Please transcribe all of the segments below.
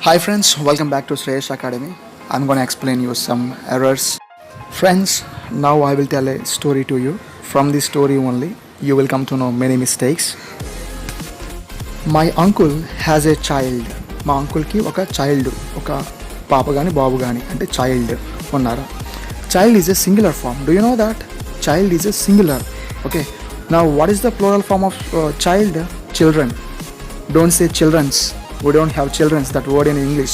Hi friends, welcome back to Sreyash Academy. I'm going to explain you some errors. Friends, now I will tell a story to you. From this story only, you will come to know many mistakes. My uncle has a child. మా అంకుల్కి ఒక child ఒక పాప కానీ బాబు కానీ అంటే child ఉన్నారు. Child is a singular form. Do you know that? Child is a singular. Okay, now what is the plural form of child? Children. Don't say childrens. We don't have children's, that word in English.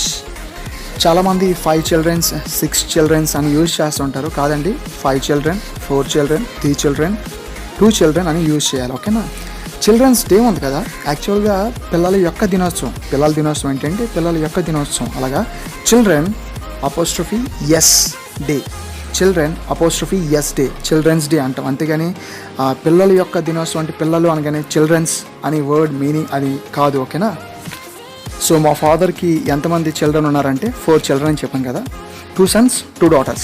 చాలామంది 5 children's 6 children's అని use చేస్తుంటారు. కాదండి, 5 children 4 children 3 children 2 children అని use చేయాలి. ఓకేనా? Children's day ఉంది కదా, యాక్చువల్గా పిల్లల యొక్క దినోత్సవం. పిల్లల దినోత్సవం ఏంటంటే పిల్లల యొక్క దినోత్సవం. అలాగా children apostrophe S day, children apostrophe S day, childrens day అంటాం. అంతేగాని పిల్లల యొక్క దినోత్సవం అంటే పిల్లలు అనగానే చిల్డ్రన్స్ అని వర్డ్ మీనింగ్ అది కాదు. ఓకేనా? సో మా ఫాదర్కి ఎంతమంది చిల్డ్రన్ ఉన్నారంటే 4 children అని చెప్పాను కదా. 2 sons 2 daughters.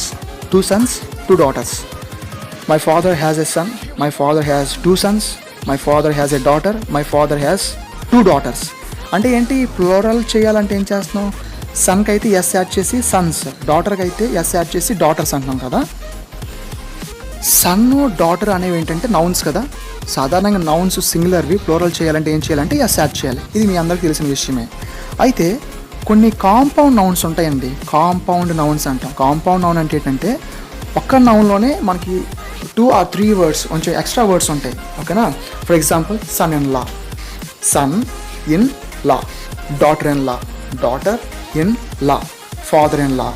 2 sons 2 daughters. My father has a son. My father has 2 sons. My father has a daughter. My father has 2 daughters. అంటే ఏంటి? ప్లూరల్ చేయాలంటే ఏం చేస్తున్నాం? సన్కి అయితే ఎస్ యాడ్ చేసి సన్స్, డాటర్కి అయితే ఎస్ యాడ్ చేసి డాటర్స్ అంటున్నాం కదా. సన్ డాటర్ అనేవి ఏంటంటే నౌన్స్ కదా. సాధారణంగా నౌన్స్ సింగులర్వి ప్లూరల్ చేయాలంటే ఏం చేయాలంటే ఎస్ యాడ్ చేయాలి. ఇది మీ అందరికీ తెలిసిన విషయమే. అయితే కొన్ని కాంపౌండ్ నౌన్స్ ఉంటాయండి. కాంపౌండ్ నౌన్స్ అంటాం. కాంపౌండ్ నౌన్ అంటే ఏంటంటే ఒక్క నౌన్లోనే మనకి 2 or 3 words కొంచెం ఎక్స్ట్రా వర్డ్స్ ఉంటాయి. ఓకేనా? For example son in law, son in law, daughter in law, daughter in law, father in law,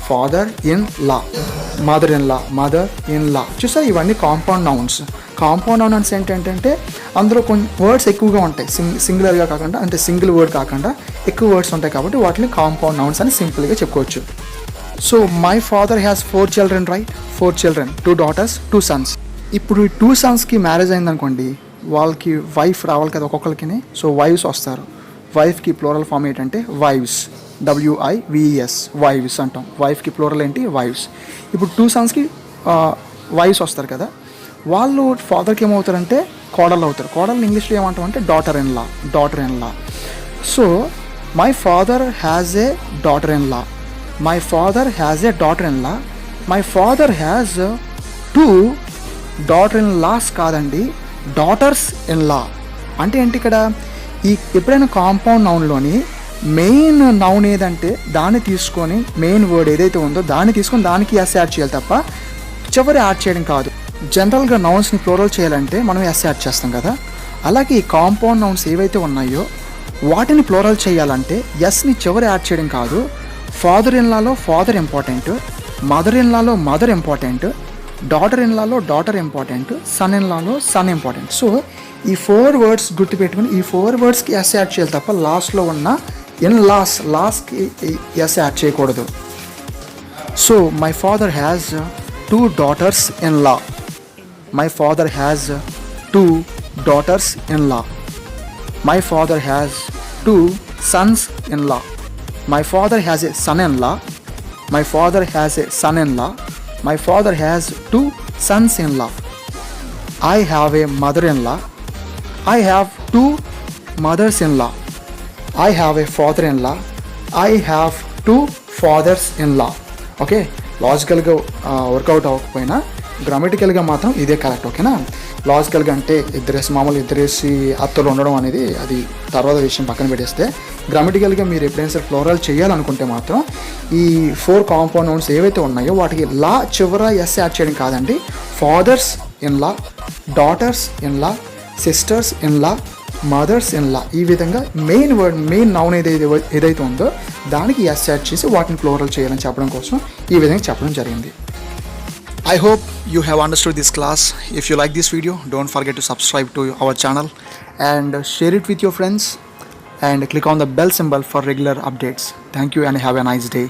father in law, mother in law, mother in law. చూసారు, ఇవన్నీ compound nouns. Compound nouns ఏంటంటే అందులో కొన్ని words ఎక్కువగా ఉంటాయి. సింగులర్గా కాకుండా, అంటే single word కాకుండా ఎక్కువ వర్డ్స్ ఉంటాయి కాబట్టి వాటిని కాంపౌండ్ నౌన్స్ అని సింపుల్గా చెప్పుకోవచ్చు. So my father has 4 children, right? 4 children, 2 daughters 2 sons. ఇప్పుడు ఈ 2 sonsకి మ్యారేజ్ అయిందనుకోండి, వాళ్ళకి వైఫ్ రావాలి కదా ఒక్కొక్కరికి. సో వైవ్స్ వస్తారు. వైఫ్కి ప్లూరల్ ఫామ్ ఏంటంటే వైవ్స్, WIVES, వైవ్స్ అంటాం. వైఫ్కి ప్లూరల్ ఏంటి? వైవ్స్. ఇప్పుడు 2 sonsకి వైవ్స్ వస్తారు కదా, వాళ్ళు ఫాదర్కి ఏమవుతారంటే కోడలు అవుతారు. కోడలు ఇంగ్లీష్లో ఏమంటాం అంటే daughter in law, daughter in law. So my father has a daughter in law, my father has a daughter in law, my father has 2 daughter in laws కాదండి, డాటర్స్ ఇన్ లా. అంటే ఏంటి ఇక్కడ? ఈ ఎప్పుడైనా కాంపౌండ్ నౌన్లోని మెయిన్ నౌన్ ఏదంటే దాన్ని తీసుకొని, main word ఏదైతే ఉందో దాన్ని తీసుకొని దానికి ఎస్ యాడ్ చేయాలి తప్ప చివరి యాడ్ చేయడం కాదు. జనరల్గా నౌన్స్ని ప్లూరల్ చేయాలంటే మనం ఎస్ యాడ్ చేస్తాం కదా. అలాగే ఈ కాంపౌండ్ నౌన్స్ ఏవైతే ఉన్నాయో వాటిని ప్లూరల్ చేయాలంటే ఎస్ని చివరి యాడ్ చేయడం కాదు. Father in Lalo father important, mother in Lalo mother important, daughter in Lalo daughter important, son in Lalo sun important. So ఈ 4 words గుర్తుపెట్టుకుని ఈ 4 wordsకి ఎస్ యాడ్ చేయాలి తప్ప లాస్ట్లో ఉన్న ఇన్ లాస్కి ఎస్ యాడ్ చేయకూడదు. So my father has 2 daughters in law. My father has 2 daughters in law. My father has 2 sons in law. My father has a son in law. My father has a son in law. My father has 2 sons in law. I have a mother in law. I have 2 mothers in law. I have a father in law. I have 2 fathers in law. Okay, లాజికల్గా work out అవ్వకపోయినా గ్రామటికల్గా మాత్రం ఇదే correct. ఓకేనా? లాజికల్గా అంటే ఇద్దరేసి అత్తలు ఉండడం అనేది అది తర్వాత విషయం పక్కన పెట్టేస్తే, గ్రామటికల్గా మీరు ఎప్పుడైనా సరే ఫ్లోరల్ చేయాలనుకుంటే మాత్రం ఈ 4 కాంపౌండ్ నౌన్స్ ఏవైతే ఉన్నాయో వాటికి లా చివర ఎస్ యాడ్ చేయడం కాదండి. Fathers in law, daughters in law, sisters in law, mothers in law, ఈ విధంగా మెయిన్ వర్డ్ మెయిన్ నౌన్ ఏదైతే ఉందో దానికి ఎస్ యాడ్ చేసి వాటిని ప్లూరల్ చేయాలని చెప్పడం కోసం ఈ విధంగా చెప్పడం జరిగింది. I hope you have understood this class. If you like this video, don't forget to subscribe to our channel and share it with your friends and click on the bell symbol for regular updates. Thank you and have a nice day.